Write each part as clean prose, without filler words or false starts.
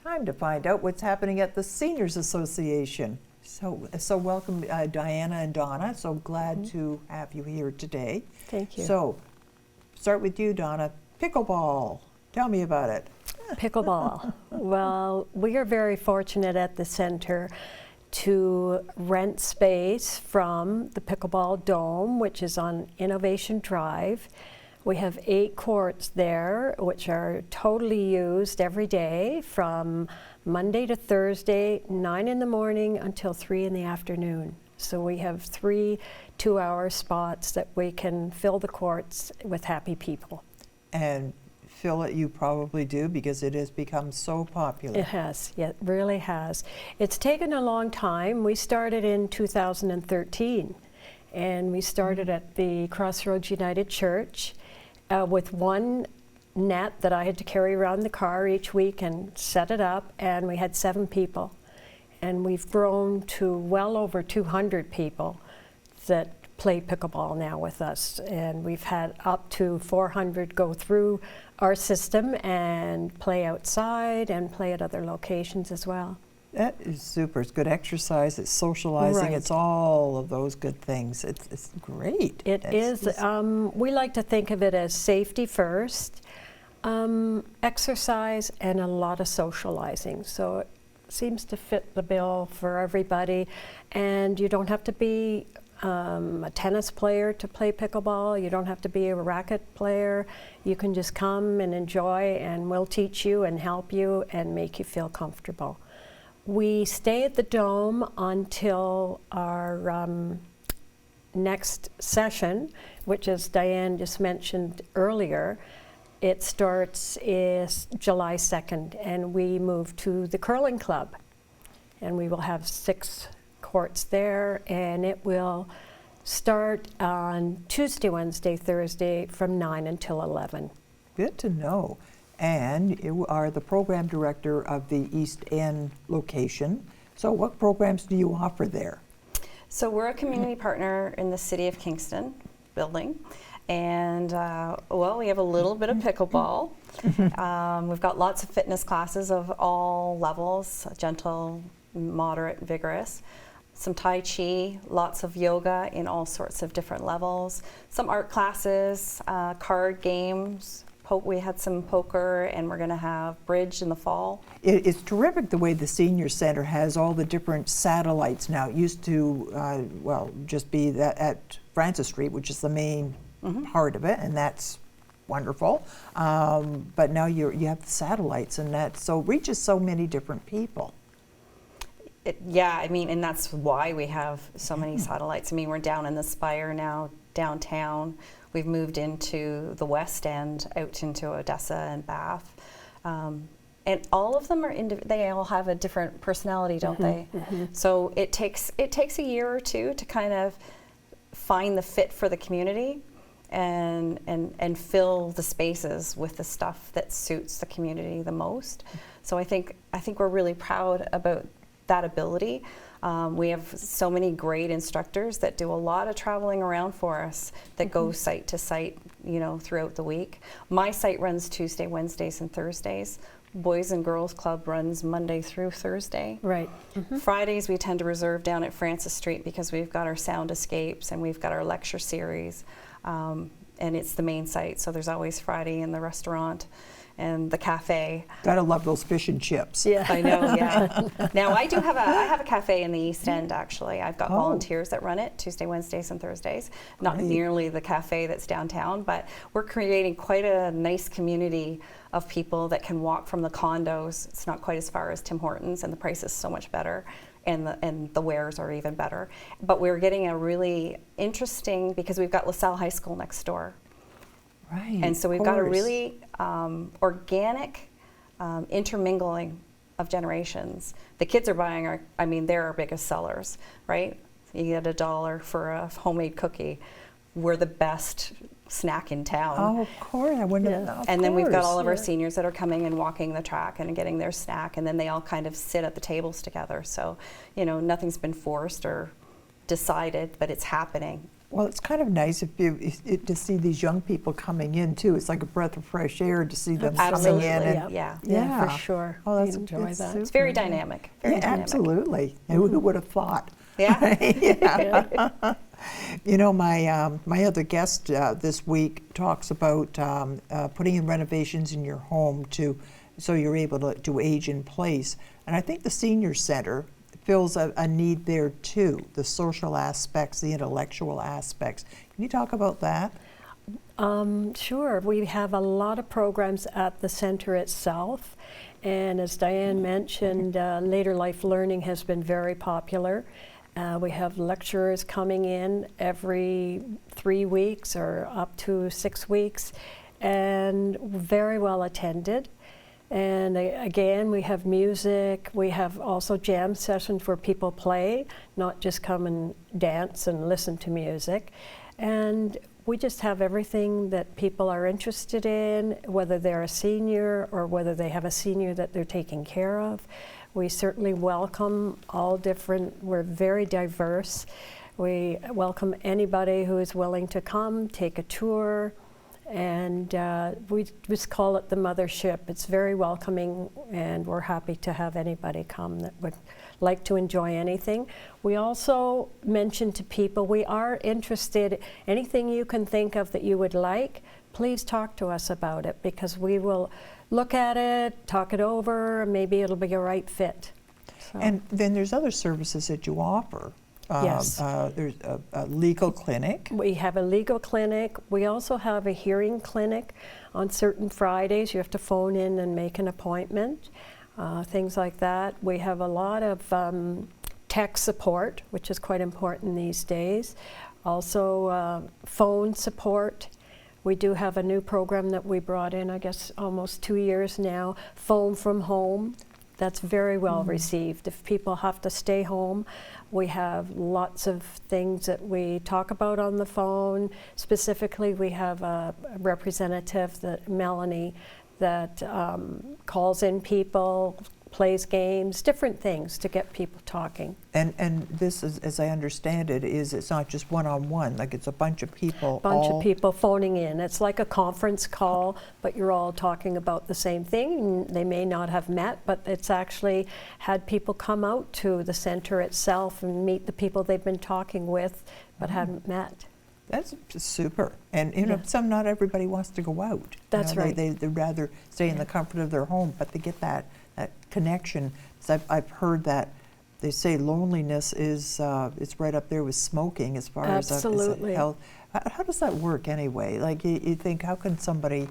Time to find out what's happening at the Seniors Association. So welcome, Diana and Donna. So glad to have you here today. Thank you. So, start with you, Donna. Pickleball. Tell me about it. Pickleball. Well, we are very fortunate at the center to rent space from the Pickleball Dome, which is on Innovation Drive. We have 8 courts there, which are totally used every day from Monday to Thursday, 9 in the morning until 3 in the afternoon. So we have 3 two-hour spots that we can fill the courts with happy people. And fill it, you probably do, because it has become so popular. It has, yeah, it really has. It's taken a long time. We started in 2013, and we started at the Crossroads United Church with one net that I had to carry around the car each week and set it up, and we had 7 people. And we've grown to well over 200 people that play pickleball now with us, and we've had up to 400 go through our system and play outside and play at other locations as well. That is super. It's good exercise, it's socializing, Right. it's all of those good things. It's great. It is. We like to think of it as safety first, exercise, and a lot of socializing. So it seems to fit the bill for everybody, and you don't have to be a tennis player to play pickleball. You don't have to be a racket player. You can just come and enjoy, and we'll teach you and help you and make you feel comfortable. We stay at the Dome until our next session, which, as Dianne just mentioned earlier, it starts is July 2nd, and we move to the curling club, and we will have 6 courts there, and it will start on Tuesday, Wednesday, Thursday from 9 until 11. Good to know. And you are the program director of the East End location. So what programs do you offer there? So we're a community partner in the City of Kingston building. And well, we have a little bit of pickleball. We've got lots of fitness classes of all levels, gentle, moderate, vigorous. Some Tai Chi, lots of yoga in all sorts of different levels. Some art classes, card games. We had some poker, and we're going to have bridge in the fall. It's terrific the way the Senior Center has all the different satellites now. It used to, well, just be that at Francis Street, which is the main part of it, and that's wonderful. But now you have the satellites, and that so reaches so many different people. Yeah, I mean, and that's why we have so many satellites. I mean, we're down in the Spire now, downtown. We've moved into the West End, out into Odessa and Bath. And all of them are, they all have a different personality, don't they? So it takes a year or two to kind of find the fit for the community and fill the spaces with the stuff that suits the community the most. So I think we're really proud about that ability. We have so many great instructors that do a lot of traveling around for us that go site to site, you know, throughout the week. My site runs Tuesday, Wednesdays, and Thursdays. Boys and Girls Club runs Monday through Thursday. Right. Fridays we tend to reserve down at Francis Street because we've got our sound escapes and we've got our lecture series. And it's the main site, so there's always Friday in the restaurant and the cafe. Gotta love those fish and chips. Yeah, I know. Yeah. Now I have a cafe in the East End. Actually, I've got volunteers that run it Tuesday, Wednesdays, and Thursdays. Not nearly the cafe that's downtown, but we're creating quite a nice community of people that can walk from the condos. It's not quite as far as Tim Hortons, and the price is so much better, and the wares are even better. But we're getting a really interesting, because we've got LaSalle High School next door. Right. And so we've got a really organic intermingling of generations. The kids are buying they're our biggest sellers, right? You get $1 for a homemade cookie. We're the best snack in town. Oh, of course. I wouldn't have known. And then we've got all of our seniors that are coming and walking the track and getting their snack, and then they all kind of sit at the tables together. So, you know, nothing's been forced or decided, but it's happening Well, it's kind of nice to see these young people coming in too. It's like a breath of fresh air to see them Absolutely, coming in. And, yeah. Yeah, for sure. Oh, that's We enjoy that's that. super. It's very dynamic. Very Yeah, dynamic. absolutely. And who would have thought? Yeah. Yeah. You know, my other guest this week talks about putting in renovations in your home so you're able to age in place. And I think the senior center fills a need there too, the social aspects, the intellectual aspects. Can you talk about that? Sure. We have a lot of programs at the center itself. And as Dianne mentioned, later life learning has been very popular. We have lecturers coming in every 3 weeks or up to 6 weeks, and very well attended. And again, we have music. We have also jam sessions where people play, not just come and dance and listen to music. And we just have everything that people are interested in, whether they're a senior or whether they have a senior that they're taking care of. We certainly welcome all different, we're very diverse. We welcome anybody who is willing to come, take a tour, and we just call it the mothership. It's very welcoming, and we're happy to have anybody come that would like to enjoy anything. We also mention to people, we are interested, anything you can think of that you would like, please talk to us about it, because we will look at it, talk it over, maybe it'll be a right fit. So. And then there's other services that you offer. Yes. There's a legal clinic. We have a legal clinic. We also have a hearing clinic on certain Fridays. You have to phone in and make an appointment, things like that. We have a lot of tech support, which is quite important these days. Also phone support. We do have a new program that we brought in, I guess, almost 2 years now, Phone from Home. That's very well received. If people have to stay home, we have lots of things that we talk about on the phone. Specifically, we have a representative, Melanie, that calls in people, plays games, different things to get people talking. And this is, as I understand it, it's not just one-on-one, like it's a bunch of people. Of people phoning in. It's like a conference call, but you're all talking about the same thing. They may not have met, but it's actually had people come out to the center itself and meet the people they've been talking with but hadn't met. That's super. And you know, not everybody wants to go out. That's right. They'd rather stay in the comfort of their home, but they get that connection. So I've heard that they say loneliness is it's right up there with smoking as far as health. How does that work anyway? Like you think, how can somebody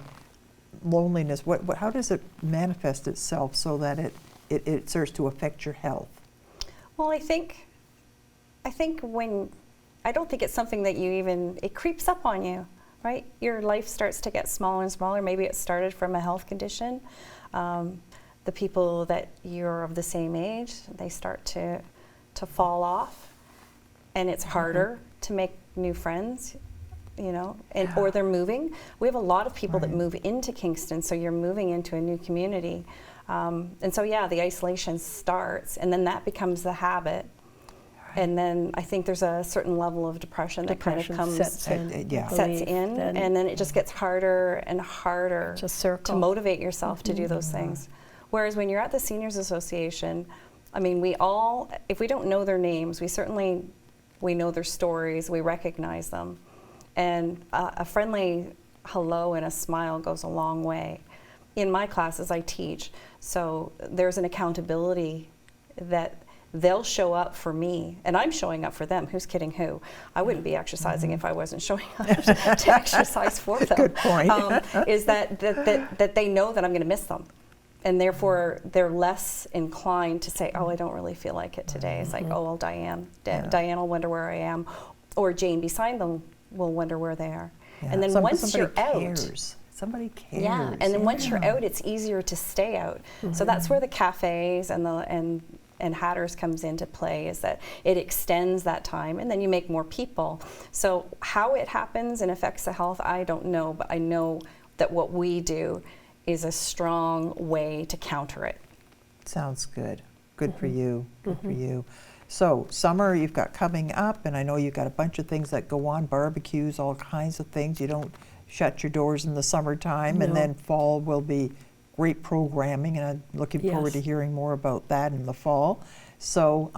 loneliness? How does it manifest itself so that it starts to affect your health? Well, I think when I don't think it's something that it creeps up on you, right? Your life starts to get smaller and smaller. Maybe it started from a health condition. The people that you're of the same age, they start to fall off, and it's harder to make new friends, you know, or they're moving. We have a lot of people that move into Kingston, so you're moving into a new community. And so, the isolation starts, and then that becomes the habit. And then I think there's a certain level of depression that kind of comes, sets in, and then it just gets harder and harder to motivate yourself to do those things. Whereas when you're at the Seniors Association, I mean, we all, if we don't know their names, we know their stories, we recognize them. And a friendly hello and a smile goes a long way. In my classes, I teach, so there's an accountability that they'll show up for me, and I'm showing up for them. Who's kidding who? I wouldn't be exercising if I wasn't showing up to exercise for them. Good point. Is that they know that I'm going to miss them. And therefore, they're less inclined to say, oh, I don't really feel like it today. It's like, oh, well, Dianne will wonder where I am. Or Jane beside them will wonder where they are. Yeah. And then once you're out, somebody cares. Yeah, and then once you're out, it's easier to stay out. So that's where the cafes and Hatters comes into play, is that it extends that time, and then you make more people. So how it happens and affects the health, I don't know, but I know that what we do is a strong way to counter it. Sounds good. Good for you. Good for you. So summer you've got coming up, and I know you've got a bunch of things that go on, barbecues, all kinds of things. You don't shut your doors in the summertime, and No. then fall will be great programming, and I'm looking forward to Yes. hearing more about that in the fall. So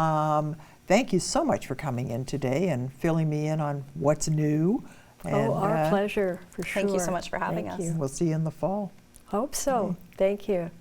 thank you so much for coming in today and filling me in on what's new. And, Our pleasure, for sure. Thank you so much for having Thank us. you. We'll see you in the fall. Hope so. Thank you.